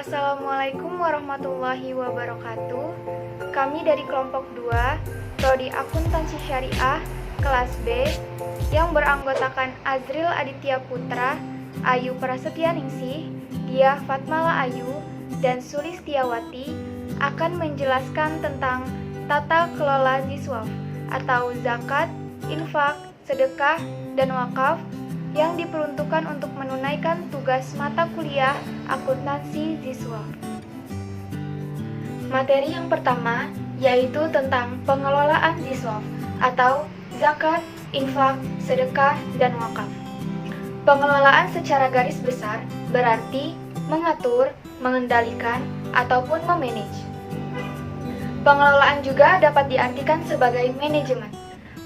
Assalamualaikum warahmatullahi wabarakatuh. Kami dari kelompok 2, Prodi Akuntansi Syariah, kelas B, yang beranggotakan Azril Aditya Putra, Ayu Prasetyaningsih, Diah Fatmala Ayu, dan Sulistiawati akan menjelaskan tentang tata kelola ziswaf atau zakat, infak, sedekah, dan wakaf yang diperuntukkan untuk menunaikan tugas mata kuliah akuntansi ziswaf. Materi yang pertama yaitu tentang pengelolaan ziswaf atau zakat, infak, sedekah, dan wakaf. Pengelolaan secara garis besar berarti mengatur, mengendalikan, ataupun memanage. Pengelolaan juga dapat diartikan sebagai manajemen.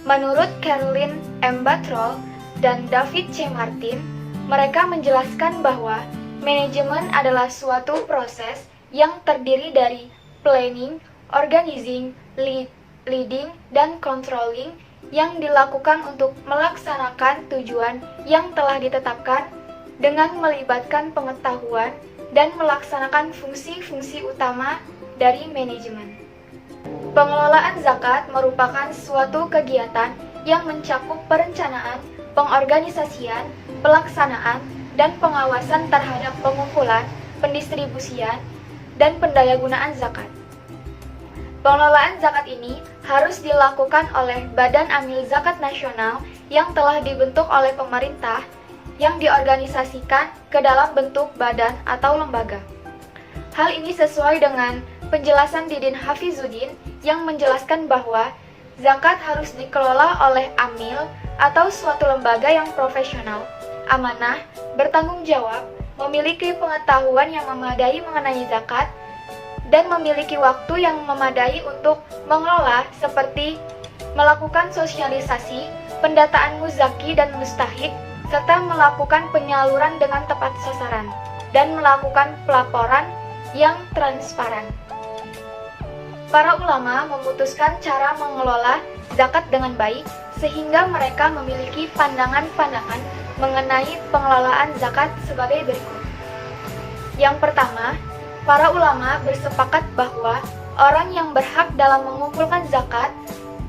Menurut Caroline M. Batrol dan David C. Martin, mereka menjelaskan bahwa manajemen adalah suatu proses yang terdiri dari planning, organizing, leading, dan controlling yang dilakukan untuk melaksanakan tujuan yang telah ditetapkan dengan melibatkan pengetahuan dan melaksanakan fungsi-fungsi utama dari manajemen. Pengelolaan zakat merupakan suatu kegiatan yang mencakup perencanaan, pengorganisasian, pelaksanaan, dan pengawasan terhadap pengumpulan, pendistribusian, dan pendayagunaan zakat. Pengelolaan zakat ini harus dilakukan oleh Badan Amil Zakat Nasional yang telah dibentuk oleh pemerintah yang diorganisasikan ke dalam bentuk badan atau lembaga. Hal ini sesuai dengan penjelasan Didin Hafizuddin yang menjelaskan bahwa zakat harus dikelola oleh amil atau suatu lembaga yang profesional, amanah, bertanggung jawab, memiliki pengetahuan yang memadai mengenai zakat, dan memiliki waktu yang memadai untuk mengelola seperti melakukan sosialisasi, pendataan muzaki dan mustahik, serta melakukan penyaluran dengan tepat sasaran, dan melakukan pelaporan yang transparan. Para ulama memutuskan cara mengelola zakat dengan baik sehingga mereka memiliki pandangan-pandangan mengenai pengelolaan zakat sebagai berikut. Yang pertama, para ulama bersepakat bahwa orang yang berhak dalam mengumpulkan zakat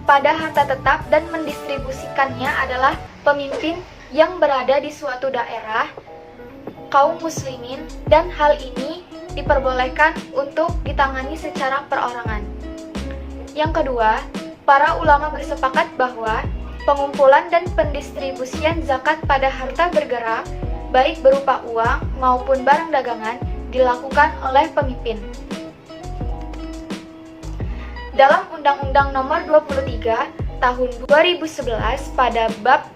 pada harta tetap dan mendistribusikannya adalah pemimpin yang berada di suatu daerah, kaum muslimin, dan hal ini diperbolehkan untuk ditangani secara perorangan. Yang kedua, para ulama bersepakat bahwa pengumpulan dan pendistribusian zakat pada harta bergerak, baik berupa uang maupun barang dagangan, dilakukan oleh pemimpin. Dalam Undang-Undang Nomor 23 Tahun 2011 pada bab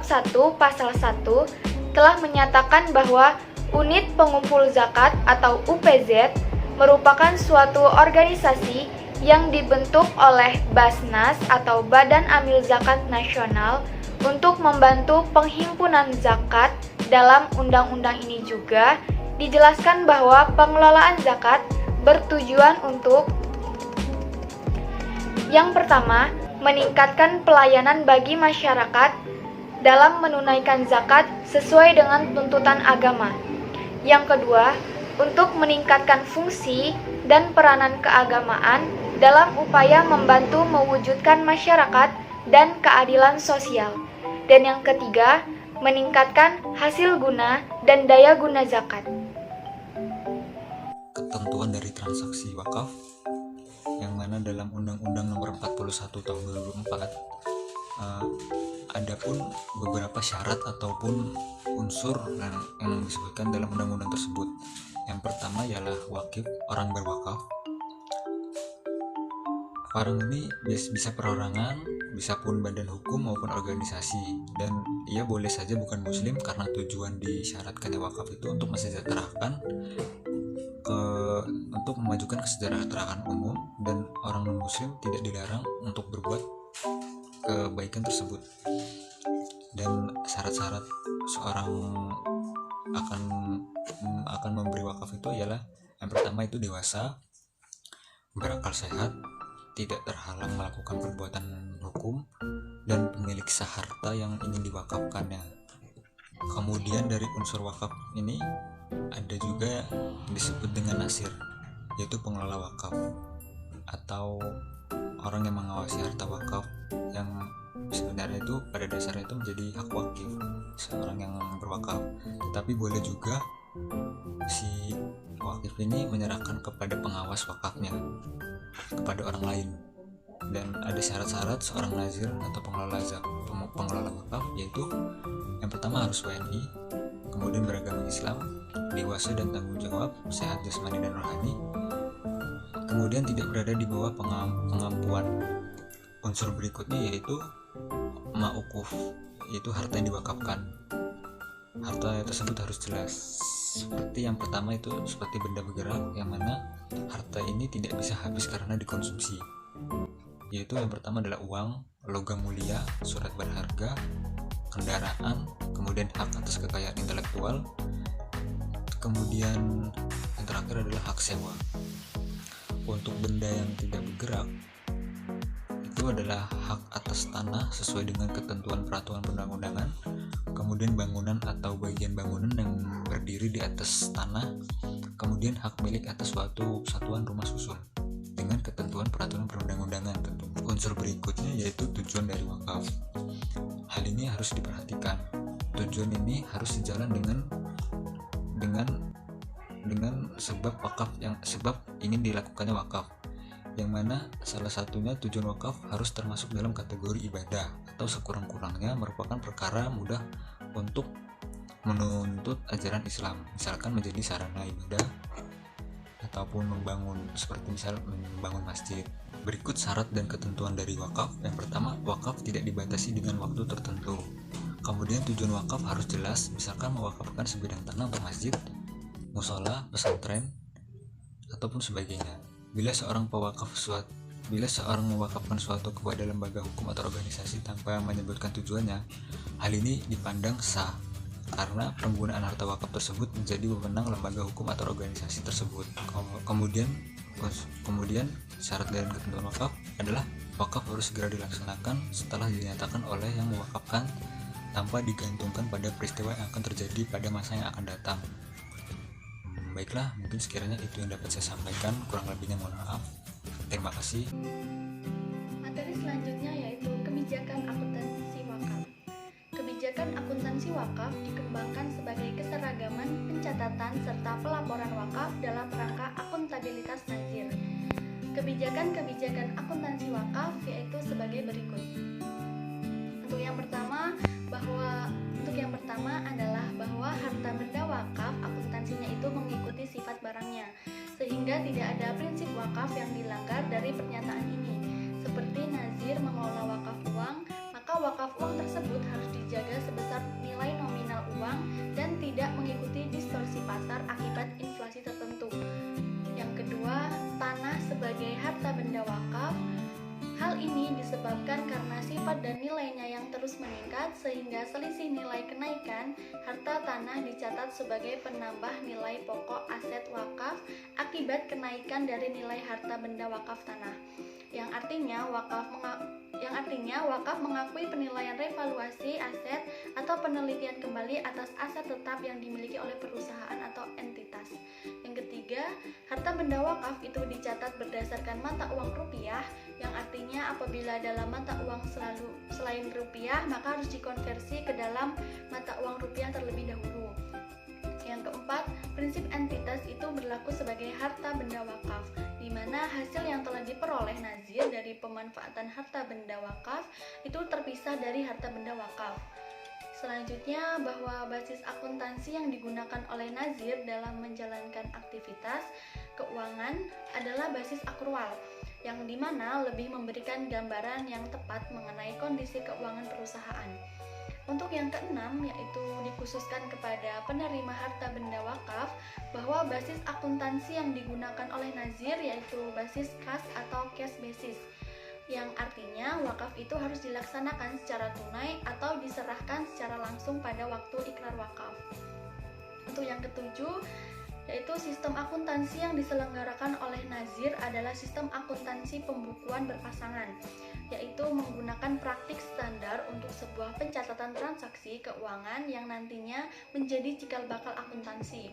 1 Pasal 1 telah menyatakan bahwa Unit Pengumpul Zakat atau UPZ merupakan suatu organisasi yang dibentuk oleh Basnas atau Badan Amil Zakat Nasional untuk membantu penghimpunan zakat. Dalam undang-undang ini juga dijelaskan bahwa pengelolaan zakat bertujuan untuk yang pertama, meningkatkan pelayanan bagi masyarakat dalam menunaikan zakat sesuai dengan tuntutan agama. Yang kedua, untuk meningkatkan fungsi dan peranan keagamaan dalam upaya membantu mewujudkan masyarakat dan keadilan sosial. Dan yang ketiga, meningkatkan hasil guna dan daya guna zakat. Ketentuan dari transaksi wakaf yang mana dalam Undang-Undang Nomor 41 Tahun 2004 ada pun beberapa syarat ataupun unsur yang disebutkan dalam undang-undang tersebut. Yang pertama ialah wakif, orang berwakaf. Orang ini bisa perorangan, bisa pun badan hukum maupun organisasi, dan ia boleh saja bukan muslim karena tujuan disyaratkannya wakaf itu untuk mensejahterakan untuk memajukan kesejahteraan umum, dan orang non muslim tidak dilarang untuk berbuat kebaikan tersebut. Dan syarat-syarat seorang akan memberi wakaf itu ialah yang pertama itu dewasa, berakal sehat, tidak terhalang melakukan perbuatan hukum, dan pemilik seharta yang ingin diwakafkannya. Kemudian dari unsur wakaf ini Ada juga yang disebut dengan nasir, yaitu pengelola wakaf atau orang yang mengawasi harta wakaf, yang sebenarnya itu pada dasarnya itu menjadi hak wakif seorang yang berwakaf. Tetapi boleh juga si wakif ini menyerahkan kepada pengawas wakafnya, kepada orang lain. Dan ada syarat-syarat seorang nazir atau pengelola wakaf, yaitu yang pertama harus WNI, kemudian beragama Islam, dewasa dan tanggung jawab, sehat jasmani dan rohani, kemudian tidak berada di bawah pengampuan. Unsur berikutnya yaitu ma'ukuf, yaitu harta yang diwakafkan. Harta tersebut harus jelas. Seperti yang pertama itu seperti benda bergerak, yang mana harta ini tidak bisa habis karena dikonsumsi. Yaitu yang pertama adalah uang, logam mulia, surat berharga, kendaraan, kemudian hak atas kekayaan intelektual, kemudian yang terakhir adalah hak sewa. Untuk benda yang tidak bergerak itu adalah hak atas tanah sesuai dengan ketentuan peraturan perundang-undangan, kemudian bangunan atau bagian bangunan yang berdiri di atas tanah, kemudian hak milik atas suatu satuan rumah susun dengan ketentuan peraturan perundang-undangan tentu. Unsur berikutnya yaitu tujuan dari wakaf. Hal ini harus diperhatikan. Tujuan ini harus sejalan dengan sebab wakaf, yang sebab ingin dilakukannya wakaf, yang mana salah satunya tujuan wakaf harus termasuk dalam kategori ibadah atau sekurang-kurangnya merupakan perkara mudah untuk menuntut ajaran Islam, misalkan menjadi sarana ibadah ataupun membangun, seperti misal membangun masjid. Berikut syarat dan ketentuan dari wakaf. Yang pertama, wakaf tidak dibatasi dengan waktu tertentu. Kemudian tujuan wakaf harus jelas, misalkan mewakafkan sebidang tanah untuk masjid, musola, pesantren, ataupun sebagainya. Bila seorang mewakafkan suatu kepada lembaga hukum atau organisasi tanpa menyebutkan tujuannya, hal ini dipandang sah karena penggunaan harta wakaf tersebut menjadi wewenang lembaga hukum atau organisasi tersebut. Kemudian syarat dan ketentuan wakaf adalah wakaf harus segera dilaksanakan setelah dinyatakan oleh yang mewakafkan tanpa digantungkan pada peristiwa yang akan terjadi pada masa yang akan datang. Baiklah, mungkin sekiranya itu yang dapat saya sampaikan, kurang lebihnya mohon maaf. Terima kasih. Materi selanjutnya yaitu kebijakan akuntansi wakaf. Kebijakan akuntansi wakaf dikembangkan sebagai keseragaman pencatatan serta pelaporan wakaf dalam rangka akuntabilitas nazir. Kebijakan akuntansi wakaf yaitu sebagai berikut. Untuk yang pertama adalah bahwa harta benda wakaf akuntansinya itu mengikuti sifat barangnya, sehingga tidak ada prinsip wakaf yang dilanggar dari pernyataan ini. Seperti nazir mengelola wakaf uang, maka wakaf uang tersebut harus dijaga sebesar nilai nominal uang dan tidak mengikuti distorsi pasar akibat inflasi tertentu. Yang kedua, tanah sebagai harta benda wakaf. Hal ini disebabkan karena sifat dan nilainya yang terus meningkat, sehingga selisih nilai kenaikan harta tanah dicatat sebagai penambah nilai pokok aset wakaf akibat kenaikan dari nilai harta benda wakaf tanah. Yang artinya wakaf mengakui penilaian revaluasi aset atau penelitian kembali atas aset tetap yang dimiliki oleh perusahaan atau entitas. Yang ketiga, harta benda wakaf itu dicatat berdasarkan mata uang rupiah, yang artinya apabila dalam mata uang selain rupiah, maka harus dikonversi ke dalam mata uang rupiah terlebih dahulu. Yang keempat, prinsip entitas itu berlaku sebagai harta benda wakaf, di mana hasil yang telah diperoleh nazir dari pemanfaatan harta benda wakaf itu terpisah dari harta benda wakaf. Selanjutnya, bahwa basis akuntansi yang digunakan oleh nazir dalam menjalankan aktivitas keuangan adalah basis akrual, yang dimana lebih memberikan gambaran yang tepat mengenai kondisi keuangan perusahaan. Untuk yang keenam, yaitu dikhususkan kepada penerima harta benda wakaf, bahwa basis akuntansi yang digunakan oleh nazir yaitu basis kas atau cash basis, yang artinya wakaf itu harus dilaksanakan secara tunai atau diserahkan secara langsung pada waktu ikrar wakaf. Untuk yang ketujuh, yaitu sistem akuntansi yang diselenggarakan oleh nazir adalah sistem akuntansi pembukuan berpasangan, yaitu menggunakan praktik standar untuk sebuah pencatatan transaksi keuangan yang nantinya menjadi cikal bakal akuntansi.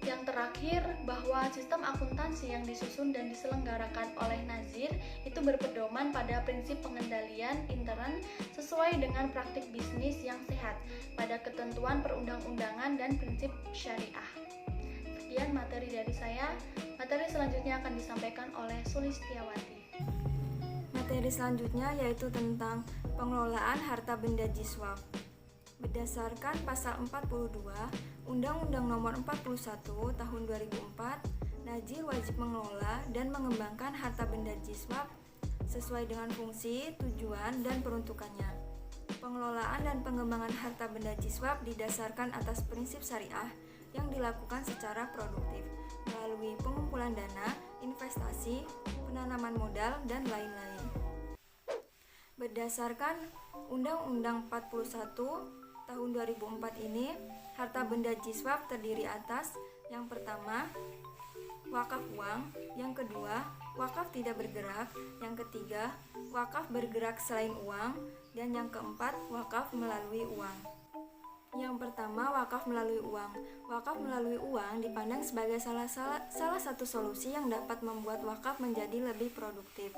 Yang terakhir, bahwa sistem akuntansi yang disusun dan diselenggarakan oleh Nazir itu berpedoman pada prinsip pengendalian intern sesuai dengan praktik bisnis yang sehat pada ketentuan perundang-undangan dan prinsip syariah. Sekian materi dari saya. Materi selanjutnya akan disampaikan oleh Sulistiawati. Materi selanjutnya yaitu tentang pengelolaan harta benda Jiswaf. Berdasarkan pasal 42 Undang-Undang Nomor 41 Tahun 2004, Nazir wajib mengelola dan mengembangkan harta benda Jiswaf sesuai dengan fungsi, tujuan, dan peruntukannya. Pengelolaan dan pengembangan harta benda Jiswaf didasarkan atas prinsip syariah yang dilakukan secara produktif melalui pengumpulan dana, investasi, penanaman modal, dan lain-lain. Berdasarkan Undang-Undang 41 Tahun 2004 ini, harta benda Jiswaf terdiri atas yang pertama, wakaf uang, yang kedua, wakaf tidak bergerak, yang ketiga, wakaf bergerak selain uang, dan yang keempat, wakaf melalui uang. Yang pertama, wakaf melalui uang. Wakaf melalui uang dipandang sebagai salah satu solusi yang dapat membuat wakaf menjadi lebih produktif.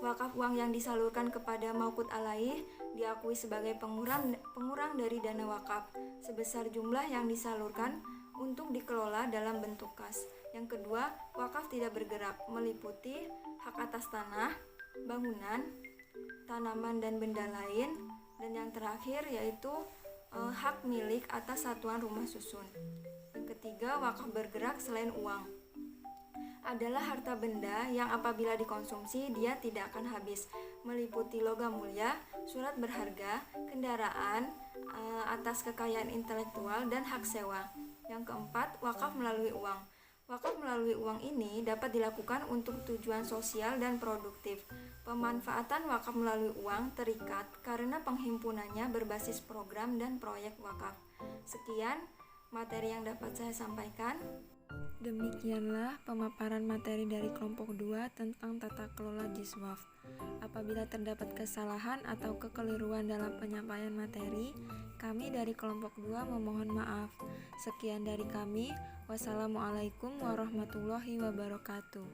Wakaf uang yang disalurkan kepada mauqut alaih diakui sebagai pengurang dari dana wakaf sebesar jumlah yang disalurkan untuk dikelola dalam bentuk kas. Yang kedua, wakaf tidak bergerak meliputi hak atas tanah, bangunan, tanaman dan benda lain, dan yang terakhir yaitu hak milik atas satuan rumah susun. Yang ketiga, wakaf bergerak selain uang adalah harta benda yang apabila dikonsumsi dia tidak akan habis, meliputi logam mulia, surat berharga, kendaraan, atas kekayaan intelektual, dan hak sewa. Yang keempat, wakaf melalui uang. Wakaf melalui uang ini dapat dilakukan untuk tujuan sosial dan produktif. Pemanfaatan wakaf melalui uang terikat karena penghimpunannya berbasis program dan proyek wakaf. Sekian materi yang dapat saya sampaikan. Demikianlah pemaparan materi dari kelompok 2 tentang tata kelola Jiswaf. Apabila terdapat kesalahan atau kekeliruan dalam penyampaian materi, kami dari kelompok 2 memohon maaf. Sekian dari kami. Wassalamualaikum warahmatullahi wabarakatuh.